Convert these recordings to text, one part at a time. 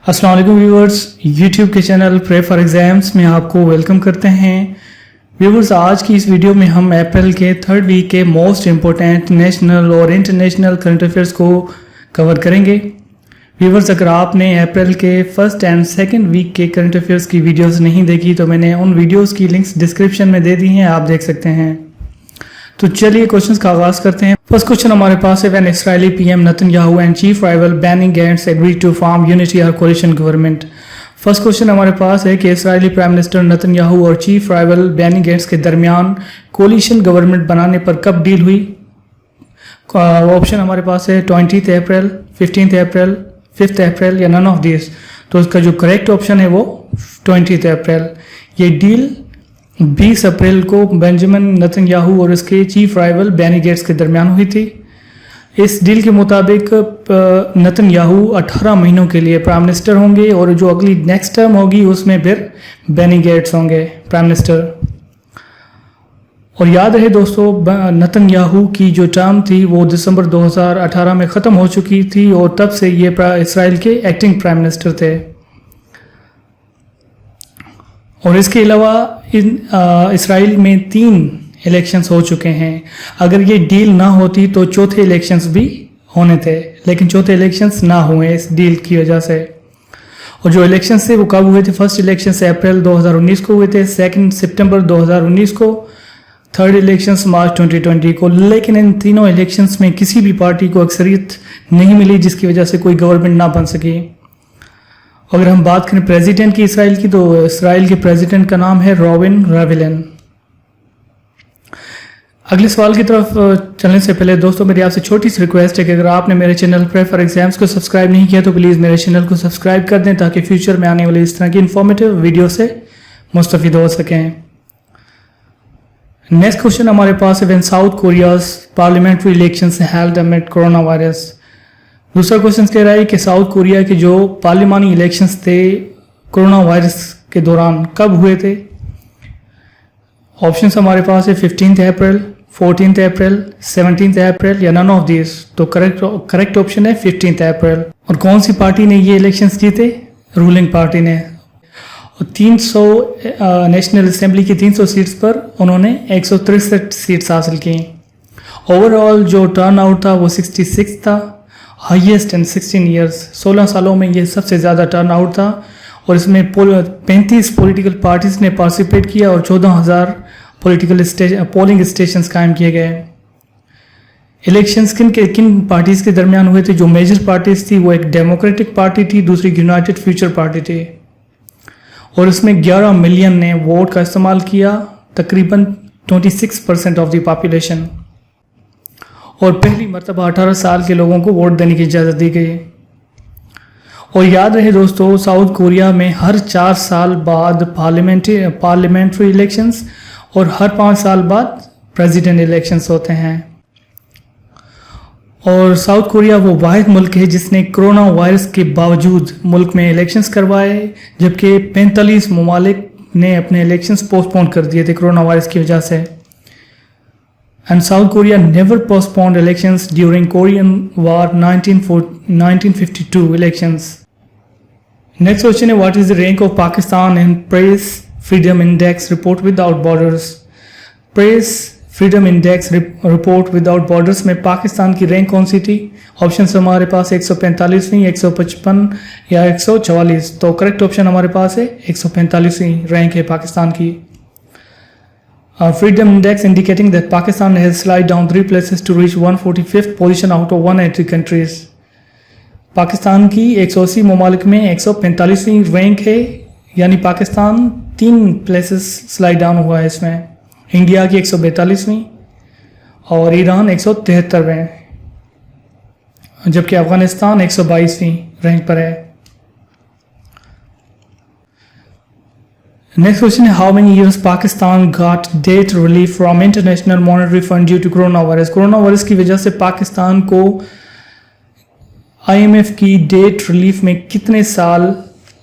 अस्सलाम वालेकुम viewers, YouTube के चैनल प्रे फॉर एग्जाम्स में आपको वेलकम करते हैं। व्यूअर्स, आज की इस वीडियो में हम अप्रैल के थर्ड वीक के मोस्ट इम्पोर्टेंट नेशनल और इंटरनेशनल करंट अफेयर्स को कवर करेंगे। व्यूअर्स, अगर आपने अप्रैल के फर्स्ट एंड सेकंड वीक के करंट अफेयर्स की वीडियोस नहीं देखी तो मैंने उन वीडियोस की लिंक्स डिस्क्रिप्शन में दे दी हैं, आप देख सकते हैं। तो चलिए क्वेश्चंस का आगाज करते हैं। फर्स्ट क्वेश्चन हमारे पास है, when Israeli PM Netanyahu and chief rival Benny Gantz agreed to form unity और कोलिशन गवर्नमेंट। फर्स्ट क्वेश्चन हमारे पास है कि इजरायली प्राइम मिनिस्टर नेतन्याहू और चीफ राइवल बेनी गैंट्स के दरमियान कोलिशन गवर्नमेंट बनाने पर कब डील हुई। ऑप्शन हमारे पास है 20 अप्रैल, 15 अप्रैल, 5 अप्रैल या नन ऑफ दिस। तो इसका जो करेक्ट ऑप्शन है वो 20 अप्रैल। ये डील 20 अप्रैल को बेंजामिन नेतन्याहू और उसके चीफ राइवल बेनी गैंट्स के दरमियान हुई थी। इस डील के मुताबिक नेतन्याहू 18 महीनों के लिए प्राइम मिनिस्टर होंगे और जो अगली नेक्स्ट टर्म होगी उसमें फिर बेनी गैंट्स होंगे प्राइम मिनिस्टर। और याद रहे दोस्तों, नेतन्याहू की जो टर्म थी वो दिसंबर 2018 में ख़त्म हो चुकी थी और तब से ये इसराइल के एक्टिंग प्राइम मिनिस्टर थे। और इसके अलावा इसराइल में 3 इलेक्शंस हो चुके हैं। अगर ये डील ना होती तो चौथे इलेक्शंस भी होने थे, लेकिन चौथे इलेक्शंस ना हुए इस डील की वजह से। और जो इलेक्शंस थे वो कब हुए थे? फर्स्ट इलेक्शन अप्रैल 2019 को हुए थे, सेकंड सितंबर 2019 को, थर्ड इलेक्शंस मार्च 2020 को। लेकिन इन तीनों इलेक्शंस में किसी भी पार्टी को अक्सरियत नहीं मिली, जिसकी वजह से कोई गवर्नमेंट ना बन सकी। अगर हम बात करें प्रेसिडेंट की इसराइल की, तो इसराइल के प्रेसिडेंट का नाम है रोविन रिवलिन। अगले सवाल की तरफ चलने से पहले दोस्तों, मेरी आपसे छोटी सी रिक्वेस्ट है कि अगर आपने मेरे चैनल प्रे फॉर एग्जाम्स को सब्सक्राइब नहीं किया तो प्लीज़ मेरे चैनल को सब्सक्राइब कर दें, ताकि फ्यूचर में आने वाली इस तरह की इन्फॉर्मेटिव वीडियो से मुस्तफिद हो सकें। नेक्स्ट क्वेश्चन हमारे पास है, when south Korea's parliamentary elections held amid corona virus. दूसरा क्वेश्चन कह रहा है कि साउथ कोरिया के जो पार्लियामानी इलेक्शंस थे कोरोना वायरस के दौरान कब हुए थे। ऑप्शंस हमारे पास है 15 अप्रैल, 14 अप्रैल, 17 अप्रैल या नन ऑफ दिस। तो करेक्ट ऑप्शन है 15 अप्रैल। और कौन सी पार्टी ने ये इलेक्शंस जीते? रूलिंग पार्टी ने। और 300 नेशनल असेंबली की 300 सीट्स पर उन्होंने 163 सीट्स हासिल की। ओवरऑल जो टर्न आउट था वो 66 था, हाईएस्ट इन 16 ईयर्स। 16 सालों में ये सबसे ज़्यादा टर्न आउट था। और इसमें 35 पॉलिटिकल पार्टीज ने पार्टिसिपेट किया और 14,000 पोलिंग स्टेशंस कायम किए गए। इलेक्शंस किन पार्टीज के दरमियान हुए थे? जो मेजर पार्टीज थी वो एक डेमोक्रेटिक पार्टी थी, दूसरी यूनाइटेड फ्यूचर पार्टी थी। और इसमें 11 मिलियन ने वोट का इस्तेमाल किया, तकरीबन 26% ऑफ द पॉपुलेशन। और पहली मरतबा 18 साल के लोगों को वोट देने की इजाज़त दी गई। और याद रहे दोस्तों, साउथ कोरिया में हर 4 साल बाद पार्लियामेंट्री इलेक्शंस और हर 5 साल बाद प्रेसिडेंट इलेक्शंस होते हैं। और साउथ कोरिया वो वाहिद मुल्क है जिसने कोरोना वायरस के बावजूद मुल्क में इलेक्शंस करवाए, जबकि 45 ममालिक ने अपने इलेक्शंस पोस्टपोन कर दिए थे कोरोना वायरस की वजह से। And South Korea never postponed elections during Korean War 1952 elections. Next question है, what is the rank of Pakistan in Press Freedom Index report without borders? Press Freedom Index report without borders में पाकिस्तान की rank कौन सी थी? Option हमारे पास 145वीं, 155 या 144। तो correct option हमारे पास है 145वीं रैंक है पाकिस्तान की। Freedom Index indicating that Pakistan has slid down 3 places to reach 145th position out of 180 countries. Pakistan की 180 ममालिक में 145वीं रैंक है, यानी पाकिस्तान 3 प्लेसेस स्लाइड डाउन हुआ है इसमें। इंडिया की 142वीं और ईरान 173वें, जबकि अफगानिस्तान 122वीं रैंक पर है। नेक्स्ट क्वेश्चन है, how many years Pakistan got debt relief from International Monetary Fund due to corona virus. Corona virus की वजह से पाकिस्तान को IMF की डेट रिलीफ में कितने साल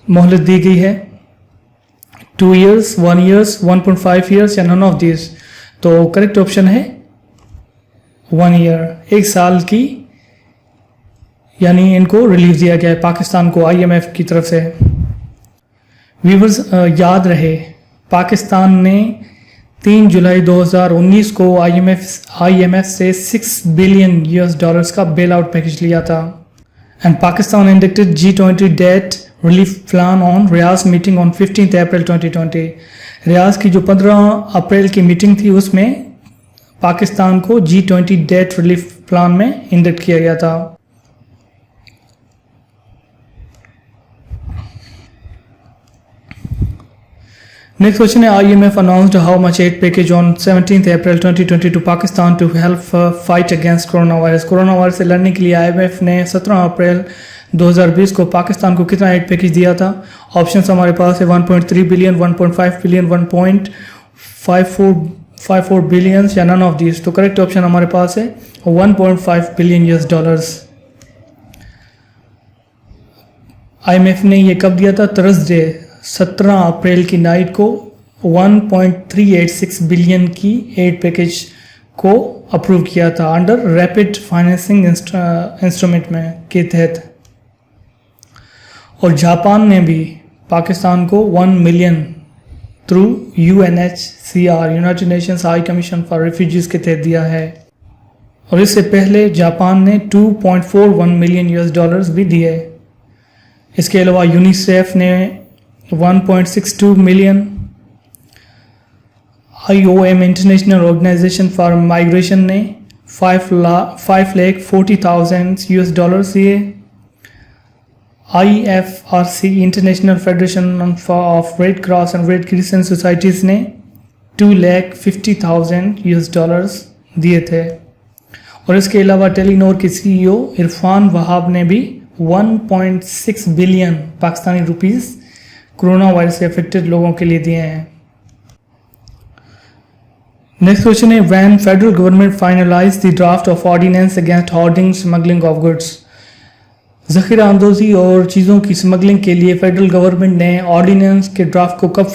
मोहलत दी गई है? 2 years, 1 year, 1.5 years या नन ऑफ दिस। तो करेक्ट ऑप्शन है 1 year, 1 साल की यानी इनको रिलीफ दिया गया है पाकिस्तान को आईएमएफ की तरफ से। व्यूवर्स, याद रहे पाकिस्तान ने 3 जुलाई 2019 को आईएमएफ से $6 बिलियन का बेल आउट पैकेज लिया था। And Pakistan inducted G20 debt relief plan on Riyadh meeting on 15 April 2020। Riyadh की जो 15 अप्रैल की मीटिंग थी उसमें पाकिस्तान को G20 डेट रिलीफ प्लान में इंडक्ट किया गया था। Next question है, IMF announced how much aid package on 17th April 2020 to Pakistan to help fight against coronavirus। Corona virus से लड़ने के लिए IMF ने 17 अप्रैल 2020 को पाकिस्तान को कितना एड पैकेज दिया था? ऑप्शंस हमारे पास है 1.3 बिलियन, 1.5 बिलियन, 1.54 बिलियन या नन ऑफ दिस। तो करेक्ट ऑप्शन हमारे पास है 1.5 बिलियन $। IMF ने ये कब दिया था? थर्सडे 17 अप्रैल की नाइट को 1.386 बिलियन की एड पैकेज को अप्रूव किया था अंडर रैपिड फाइनेंसिंग इंस्ट्रूमेंट में के तहत। और जापान ने भी पाकिस्तान को 1 million through UNHCR United Nations high commission for refugees के तहत दिया है। और इससे पहले जापान ने 2.41 मिलियन $, भी दिए। इसके अलावा यूनिसेफ ने 1.62 million, IOM International Organization for Migration ने 5,40,000 $, दिए। IFRC International Federation of Red Cross and Red Crescent Societies ने 2,50,000 $, दिए थे। और इसके अलावा टेलीनॉर के CEO इरफान वहाब ने भी 1.6 billion Pakistani rupees corona virus से अफेक्टेड लोगों के लिए दिए हैं। नेक्स्ट क्वेश्चन है, when federal government finalise the draft of ordinance against hoarding smuggling of goods. ज़ख़ीरा अंदोज़ी और चीज़ों की स्मगलिंग के लिए फेडरल गवर्नमेंट ने ऑर्डिनेंस के ड्राफ्ट को कब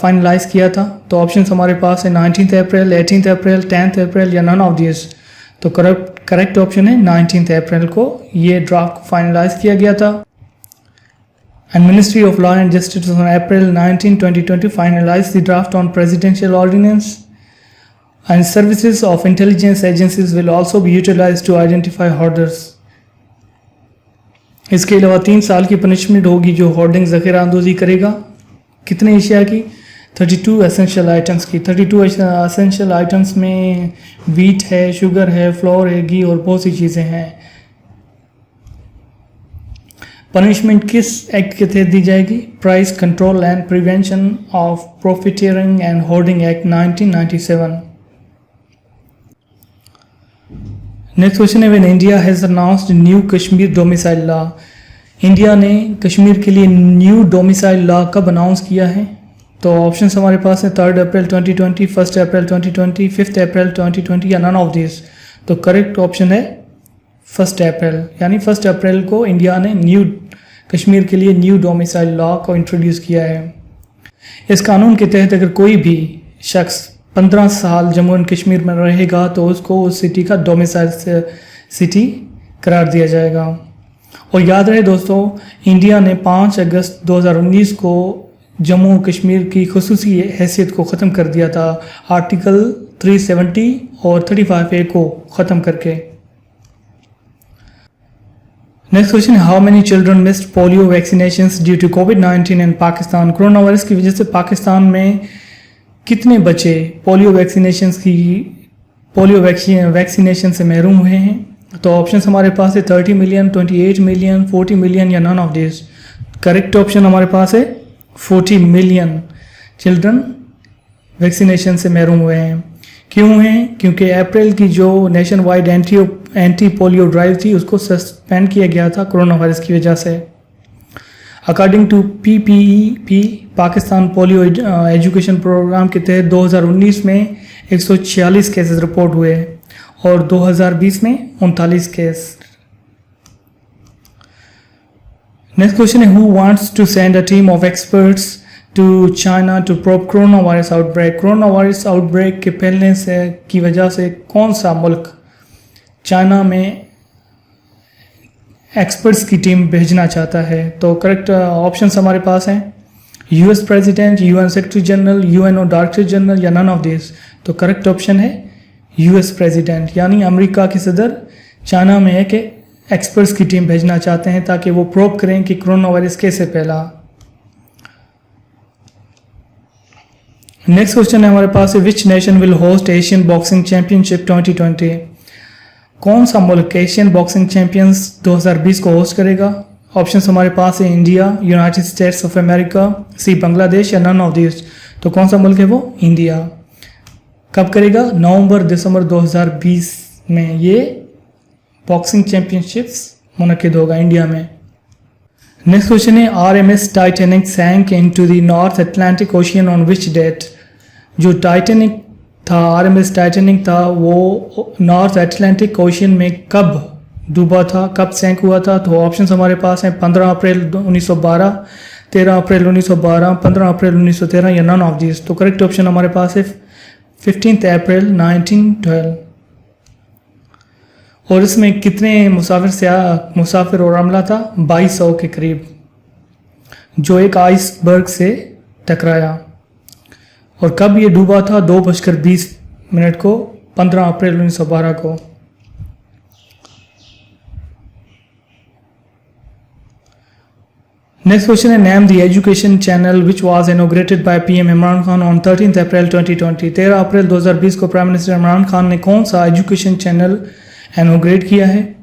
फाइनलाइज किया था? तो ऑप्शंस हमारे पास है 19 अप्रैल, 18 अप्रैल, 10 अप्रैल या नन ऑफ दिस। तो करेक्ट ऑप्शन है 19 अप्रैल को ये ड्राफ्ट फाइनलाइज किया गया था। And Ministry of Law and Justice on April 19, 2020 finalized the draft on presidential ordinance, and services of intelligence agencies will also be utilized to identify hoarders। इसके अलावा 3 साल की पनिशमेंट होगी जो होर्डिंग ज़ख़ीरा अंदोज़ी करेगा। कितने एशिया की? 32 एसेंशियल आइटम्स की। 32 एसेंशियल आइटम्स में वीट है, शुगर है, फ्लोर है, घी और बहुत सी चीज़ें हैं। पनिशमेंट किस एक्ट के तहत दी जाएगी? Price Control and Prevention of Profiteering and Hoarding Act 1997। Next question है, when India has announced new Kashmir domicile law. India ने कश्मीर के लिए न्यू डोमिसाइल लॉ कब अनाउंस किया है? तो ऑप्शंस हमारे पास है 3 अप्रैल 2020, 1 अप्रैल 2020, 5 अप्रैल 2020 या नन ऑफ दिस। तो करेक्ट ऑप्शन है 1 अप्रैल, यानी 1 अप्रैल को इंडिया ने न्यू कश्मीर के लिए न्यू डोमिसाइल लॉ को इंट्रोड्यूस किया है। इस कानून के तहत अगर कोई भी शख्स 15 साल जम्मू एंड कश्मीर में रहेगा तो उसको उस सिटी का डोमिसाइल सिटी करार दिया जाएगा। और याद रहे दोस्तों, इंडिया ने 5 अगस्त 2019 को जम्मू कश्मीर की खुसूसी हैसियत को ख़त्म कर दिया था, आर्टिकल 370 और 35A को ख़त्म करके। Next question, how many children missed polio vaccinations due to कोविड-19 इन पाकिस्तान। कोरोना वायरस की वजह से पाकिस्तान में कितने बच्चे पोलियो वैक्सीनेशन से महरूम हुए हैं? तो ऑप्शंस हमारे पास है 30 मिलियन, 28 मिलियन, 40 मिलियन या none of this. Correct option हमारे पास है 40 मिलियन चिल्ड्रन वैक्सीनेशन से महरूम हुए हैं। क्यों हैं? क्योंकि अप्रैल की जो nation wide anti polio drive थी उसको सस्पेंड किया गया था कोरोना वायरस की वजह से। According to PPEP Pakistan polio education programme के तहत 2019 में 146 केसेस रिपोर्ट हुए और 2020 में 39 केस। नेक्स्ट क्वेश्चन है, who wants to send a team of experts to China to probe corona virus outbreak. Corona virus outbreak के फैलने से की वजह से कौन सा मुल्क चाइना में एक्सपर्ट्स की टीम भेजना चाहता है। तो करेक्ट ऑप्शंस हमारे पास हैं US president, UN secretary general, UNO director general या नन ऑफ दिस। तो करेक्ट ऑप्शन है यूएस प्रेसिडेंट, यानी अमेरिका के सदर चाइना में है कि एक्सपर्ट्स की टीम भेजना चाहते हैं ताकि वो प्रोब करें कि कोरोना वायरस कैसे फैला। नेक्स्ट क्वेश्चन है हमारे पास, which nation will host Asian boxing championship 2020। कौन सा मुल्क एशियन बॉक्सिंग चैंपियंस 2020 को होस्ट करेगा? ऑप्शंस हमारे पास है India, United States of America, C Bangladesh या नन ऑफ दिस। तो कौन सा मुल्क है वो? इंडिया। कब करेगा? नवंबर दिसंबर 2020 में ये बॉक्सिंग चैंपियनशिप्स मुनक्किद होगा इंडिया में। नेक्स्ट क्वेश्चन है, RMS Titanic sank into the North Atlantic Ocean on which date. जो टाइटैनिक था, RMS टाइटैनिक था, वो नॉर्थ अटलांटिक ओशियन में कब डूबा था, कब सैंक हुआ था? तो ऑप्शंस हमारे पास हैं 15 अप्रैल 1912, 13 अप्रैल 1912, 15 अप्रैल 1913 या नन ऑफ दिस। तो करेक्ट ऑप्शन हमारे पास है 15 अप्रैल 1912। और इसमें कितने मुसाफिर और अमला था? 2200 के करीब, जो एक आइसबर्ग से टकराया। और कब ये डूबा था? 2:20 को, 15 अप्रैल 1912 को। नेक्स्ट क्वेश्चन है, name the education channel which was inaugurated bye PM Imran Khan on 13 अप्रैल 2020। 13 अप्रैल 2020 को प्राइम मिनिस्टर इमरान खान ने कौन सा एजुकेशन चैनल इनॉग्रेट किया है?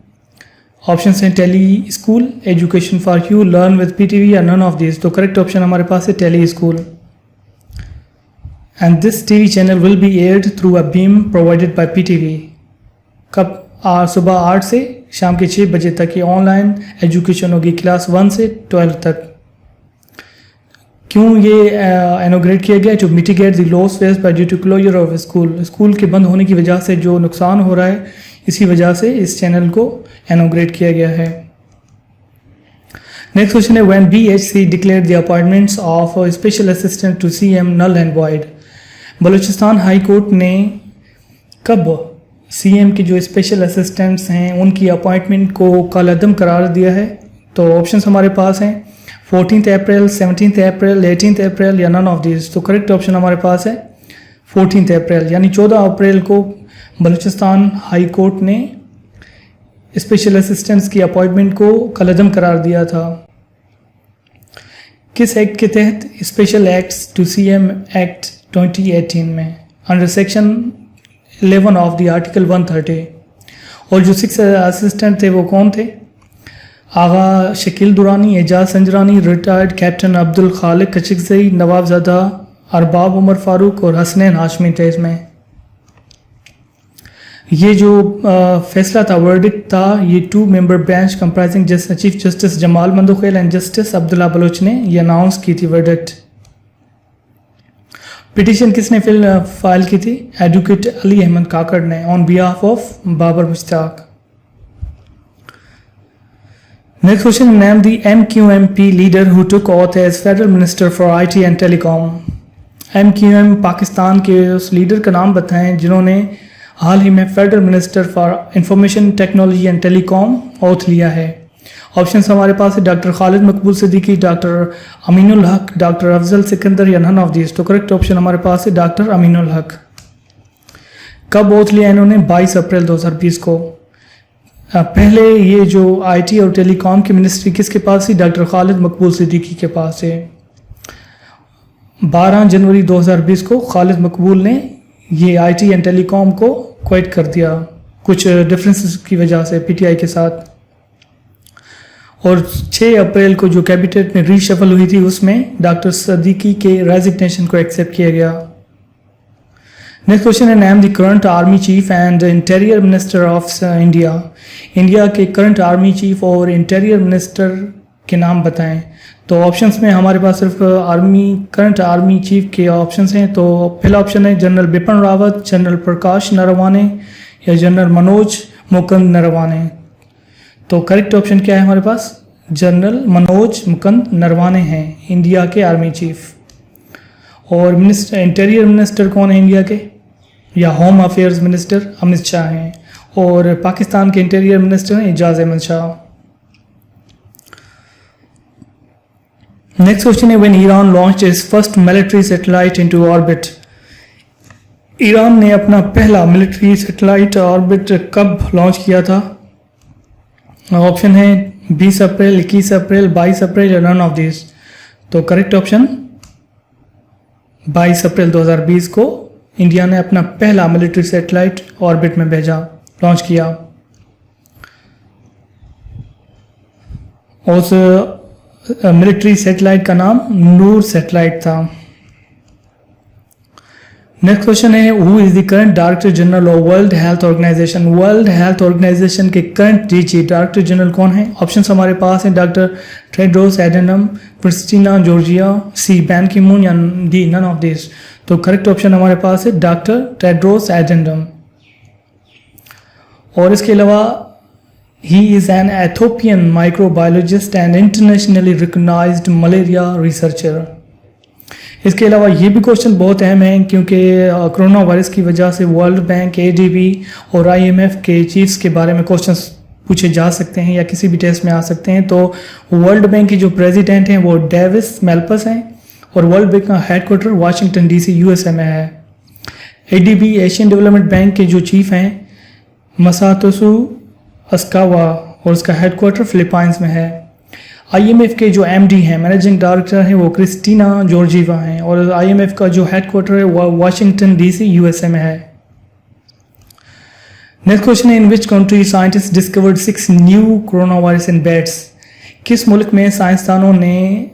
ऑप्शंस हैं tele school, education for you, learn with PTV या नन ऑफ दिस। तो करेक्ट ऑप्शन हमारे पास है tele school. And this TV channel will be aired through a beam provided by PTV। कब? सुबह 8 से शाम के 6 बजे तक ये ऑनलाइन एजुकेशन होगी, क्लास 1 से 12 तक। क्यों ये इनॉग्रेट किया गया? To mitigate the loss faced by due to closure of school. School के बंद होने की वजह से जो नुकसान हो रहा है, इसी वजह से इस चैनल को इनॉग्रेट किया गया है। नेक्स्ट क्वेश्चन है, when BHC declared the appointments of special assistant to CM null and void. Balochistan High Court ने कब CM के जो स्पेशल असिस्टेंट्स हैं उनकी अपॉइंटमेंट को कालअदम करार दिया है? तो ऑप्शंस हमारे पास हैं 14 अप्रैल, 17 अप्रैल, 18 अप्रैल या नन ऑफ दिस। तो करेक्ट ऑप्शन हमारे पास है 14 अप्रैल, यानी 14 अप्रैल को बलूचिस्तान हाई कोर्ट ने स्पेशल असिस्टेंट्स की अपॉइंटमेंट को कालअदम करार दिया था। किस एक्ट के तहत? Special acts to CM act 2018 में, under section 11 of the article 130। और जो 6 असिस्टेंट थे वो कौन थे? आगा शकील दुरानी, एजाज संजरानी, रिटायर्ड कैप्टन अब्दुल खालिक कचिकजई, नवाबजादा अरबाब उमर फारूक और हसनैन हाशमी थे इसमें। ये जो फैसला था, वर्डिक्ट था, ये 2 member bench comprising chief justice Jamal Mandokhail and justice Abdullah Baloch ने ये अनाउंस की थी वर्डिक्ट। पिटीशन किसने फाइल की थी? एडवोकेट अली अहमद काकड़ ने, on behalf of Babar Mushtaq. Next question, name the MQMP leader who took oath as federal minister for IT and telecom. MQM Pakistan के उस लीडर का नाम बताएं जिन्होंने हाल ही में federal minister for information technology and telecom auth लिया है। ऑप्शंस हमारे पास है डॉक्टर खालिद मकबूल सिद्दीकी, डॉक्टर अमीनुल हक, डॉक्टर अफजल सिकंदर या नन ऑफ दिस। तो करेक्ट ऑप्शन हमारे पास है डॉक्टर अमीनुल हक। कब ओथ लिया इन्होंने? 22 अप्रैल 2020 को। पहले ये जो IT और टेलीकॉम की मिनिस्ट्री किसके पास थी? डॉक्टर खालिद मकबूल सिद्दीकी के पास है। 12 जनवरी 2020 को खालिद मकबूल ने ये IT एंड टेलीकॉम को क्विट कर दिया, कुछ डिफरेंसेस की वजह से PTI के साथ। और 6 अप्रैल को जो कैबिनेट में रीशफल हुई थी उसमें डॉक्टर सिद्दीकी के रेजिग्नेशन को एक्सेप्ट किया गया। नेक्स्ट क्वेश्चन है, name the current army cheap and interior minister of India. India के करंट आर्मी चीफ और इंटीरियर मिनिस्टर के नाम बताएं। तो ऑप्शंस में हमारे पास सिर्फ करंट आर्मी चीफ के ऑप्शंस हैं। तो पहला ऑप्शन है जनरल बिपिन रावत, जनरल प्रकाश नरवाने या जनरल मनोज मुकुंद नरवाने। तो करेक्ट ऑप्शन क्या है हमारे पास? जनरल मनोज मुकुंद नरवाने हैं इंडिया के आर्मी चीफ। और इंटीरियर मिनिस्टर कौन है इंडिया के? या home affairs minister Amit Shah हैं। और पाकिस्तान के इंटीरियर मिनिस्टर हैं एजाज अहमद शाह। नेक्स्ट क्वेश्चन है when Iran launched it's first military satellite into orbit. Iran ने अपना पहला मिलिट्री सैटेलाइट ऑर्बिट कब लॉन्च किया था? ऑप्शन है 20 अप्रैल, 21 अप्रैल, 22 अप्रैल या नन ऑफ दिस। तो करेक्ट ऑप्शन 22 अप्रैल 2020 को इंडिया ने अपना पहला मिलिट्री सैटेलाइट ऑर्बिट में भेजा, लॉन्च किया। उस मिलिट्री सैटेलाइट का नाम नूर सैटेलाइट था। नेक्स्ट क्वेश्चन है who is the current director general of World Health Organization. World Health Organization के करंट डीजी डायरेक्टर जनरल कौन है? ऑप्शंस हमारे पास हैं doctor Tedros Adhanom, Kristina Georgia, C Ban Ki Moon या डी नन ऑफ दिस। तो correct option हमारे पास है डॉक्टर टेड्रोस एडेनम। और इसके अलावा he is an Ethiopian microbiologist and internationally recognised malaria researcher. इसके अलावा ये भी क्वेश्चन बहुत अहम है क्योंकि कोरोना वायरस की वजह से वर्ल्ड बैंक, एडीबी और आईएमएफ के चीफ्स के बारे में क्वेश्चंस पूछे जा सकते हैं या किसी भी टेस्ट में आ सकते हैं। तो वर्ल्ड बैंक के जो प्रेसिडेंट हैं वो डेविस मैल्पस हैं और वर्ल्ड बैंक का हेडक्वार्टर वाशिंगटन डीसी यूएसए में है। एडीबी एशियन डेवलपमेंट बैंक के जो चीफ हैं मसातोसु अस्कावा और उसका हेडक्वार्टर फिलीपाइंस में है। आईएमएफ के जो एमडी हैं, मैनेजिंग डायरेक्टर हैं, वो क्रिस्टीना जॉर्जिवा हैं और आईएमएफ का जो हेडक्वार्टर है वो वाशिंगटन डीसी यूएसए में है। नेक्स्ट क्वेश्चन है in which country scientist discovered 6 new corona virus in bats. किस मुल्क में साइंसदानों ने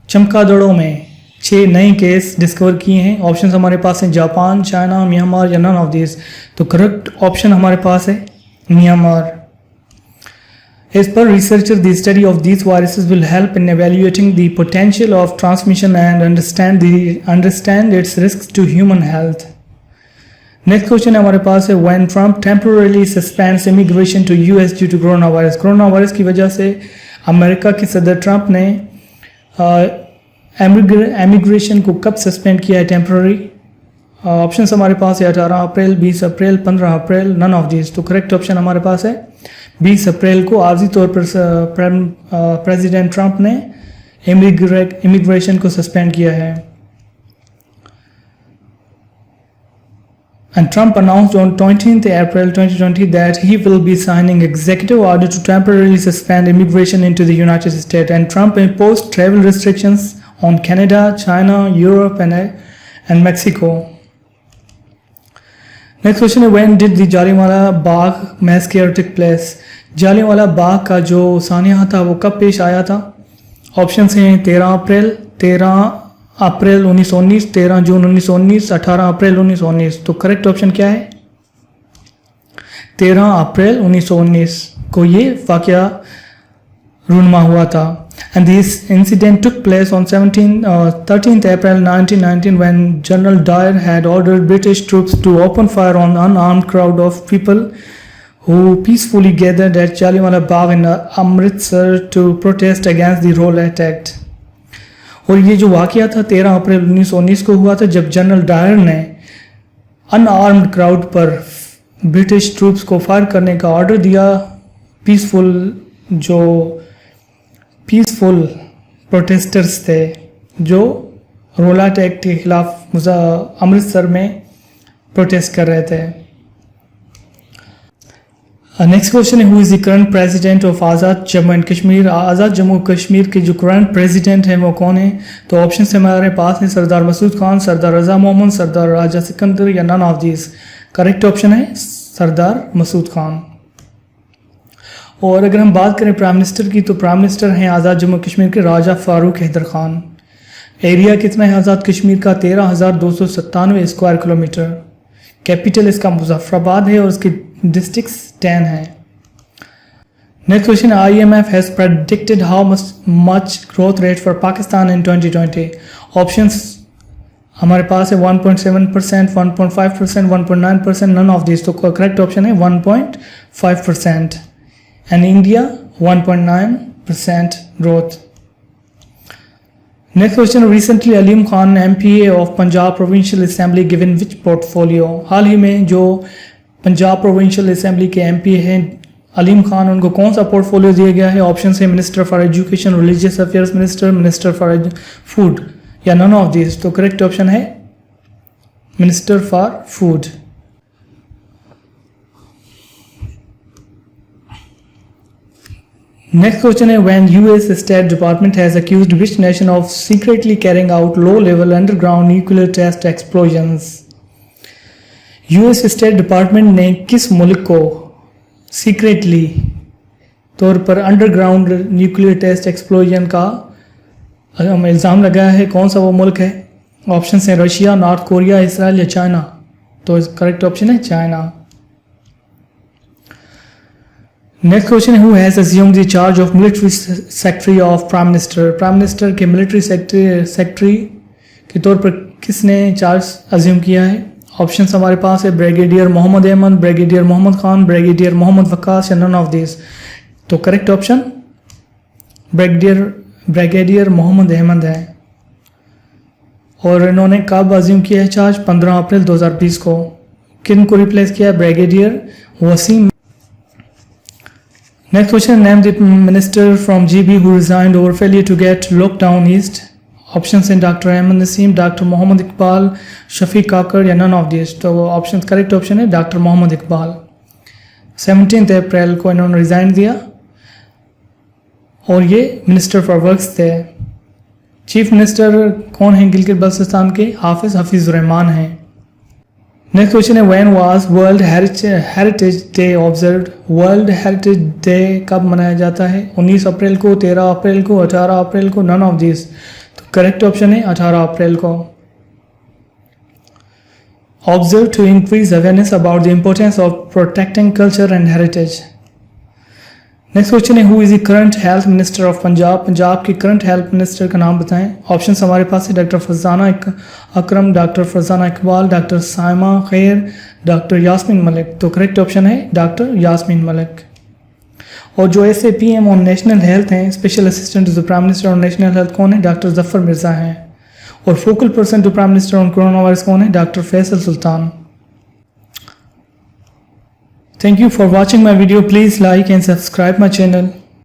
चमगादड़ों में 6 नए केस डिस्कवर किए हैं? ऑप्शन हमारे पास हैं जापान, चाइना, म्यांमार या नन ऑफ दिस। तो करेक्ट ऑप्शन हमारे पास है Myanmar. As per researchers, the study of these viruses will help in evaluating the potential of transmission and understand its risks to human health. Next question हमारे पास है when Trump temporarily suspends immigration to US due to coronavirus. Corona virus की वजह से America के सदर Trump ने immigration को कब सस्पेंड किया है टेम्पररी? ऑप्शन हमारे पास है 18 अप्रैल, 20 अप्रैल, 15 अप्रैल, नन ऑफ दिस। तो करेक्ट ऑप्शन हमारे पास है 20 अप्रैल को आर्जी तौर पर प्रेसिडेंट ट्रंप ने इमिग्रेशन को सस्पेंड किया है। And Trump announced on 20th April 2020 that he will be signing executive order to temporarily suspend immigration into the United States. And Trump imposed travel restrictions on Canada, China, Europe, and Mexico. Next question है when did the Jallianwala Bagh massacre take place. Jallianwala Bagh का जो सानिया था वो कब पेश आया था? Options हैं 13 अप्रैल, 1919, 13 जून 1919, 18 अप्रैल 1919। तो करेक्ट ऑप्शन क्या है? 13 अप्रैल 1919 को ये वाकया रूनमा हुआ था। And this incident took place on 13th April 1919 when General Dyer had ordered British troops to open fire on an unarmed crowd of people who peacefully gathered at Jallianwala Bagh in Amritsar to protest against the Rowlatt Act. और ये जो वाकया था 13 अप्रैल 1919 को हुआ था जब general Dyer ने अनआर्म्ड क्राउड पर ब्रिटिश ट्रूप्स को फायर करने का ऑर्डर दिया। पीसफुल प्रोटेस्टर्स थे जो रोलाट एक्ट के खिलाफ अमृतसर में प्रोटेस्ट कर रहे थे। नेक्स्ट क्वेश्चन है who is the current president of Azad Jammu and Kashmir. Azad Jammu Kashmir के जो करंट प्रेसिडेंट हैं वो कौन है? तो ऑप्शन हमारे पास हैं सरदार मसूद खान, सरदार रजा मोहम्मद, सरदार राजा सिकंदर या none of this. Correct option है सरदार मसूद खान। और अगर हम बात करें प्राइम मिनिस्टर की तो प्राइम मिनिस्टर हैं आज़ाद जम्मू कश्मीर के राजा फारूक हैदर खान। एरिया कितना है आज़ाद कश्मीर का? 13,297 स्क्वायर किलोमीटर। कैपिटल इसका मुजफ्फराबाद है और उसके डिस्ट्रिक्ट्स 10 हैं। Next question IMF has predicted how much growth rate for Pakistan in 2020। Options हमारे पास है 1.7%, 1.5%, 1.9%, नन ऑफ दिस। तो करेक्ट ऑप्शन है 1.5%। and India 1.9% growth. Next question, recently Aleem Khan MPA of Punjab Provincial Assembly given which portfolio? हाल ही में जो Punjab provincial assembly के MP हैं अलीम खान, उनको कौन सा पोर्टफोलियो दिया गया है? ऑप्शन है minister for education, religious affairs minister, minister for food या नन ऑफ दिस। तो करेक्ट ऑप्शन है minister for food. Next question है when US State Department has accused which nation of secretly carrying out low-level underground nuclear test explosions? US State Department ने किस मुल्क को secretly तौर पर underground nuclear test explosion का इल्ज़ाम लगाया है? कौन सा वो मुल्क है? ऑप्शन हैं रशिया, नॉर्थ कोरिया, इसराइल या चाइना। तो करेक्ट ऑप्शन है चाइना। नेक्स्ट क्वेश्चन है who has assumed the charge of military secretary of prime minister? Prime minister के मिलिट्री सेक्रेटरी के तौर पर किसने चार्ज अज्यूम किया है? ऑप्शन हमारे पास है brigadier Mohammad Ahmed, brigadier Mohammad Khan, brigadier Mohammad Waqas या नन ऑफ दिस। तो correct option brigadier Mohammad Ahmed है। और इन्होंने कब अज्यूम किया है चार्ज? 15 अप्रैल 2020 को। किन को रिप्लेस किया है? Brigadier Waseem. Next question, name the minister from GB who resigned over failure to get lockdown eased. Options हैं Dr. Ahmed Naseem, Dr. Mohammad Iqbal, Shafiq Kakar या none of these। तो option correct option है Dr. Mohammad Iqbal. 17 अप्रैल को इन्होंने resign दिया और ये minister for works थे। चीफ मिनिस्टर कौन है गिलगित बल्तिस्तान के? हफीज़ुर रहमान हैं। नेक्स्ट क्वेश्चन है when was world heritage day observed? World heritage day कब मनाया जाता है? 19 अप्रैल को, 13 अप्रैल को, 18 अप्रैल को, नन ऑफ दिस। तो करेक्ट ऑप्शन है 18 अप्रैल को। Observe to increase awareness about the importance of protecting culture and heritage. Next question है who is the current health minister of Punjab? Punjab के करंट हेल्थ मिनिस्टर का नाम बताएं। ऑप्शंस हमारे पास है doctor Farzana Akram, doctor Farzana Iqbal, doctor Saima Khair, doctor Yasmeen Malik. तो करेक्ट ऑप्शन है डॉक्टर यास्मीन मलिक। और जो SAPM ऑन नेशनल हेल्थ हैं, special assistant to the prime minister on national health, कौन है? डॉक्टर जफर मिर्ज़ा हैं। और focal person to prime minister on corona virus कौन है? Doctor Faisal Sultan. Thank you for watching my video. Please like and subscribe my channel.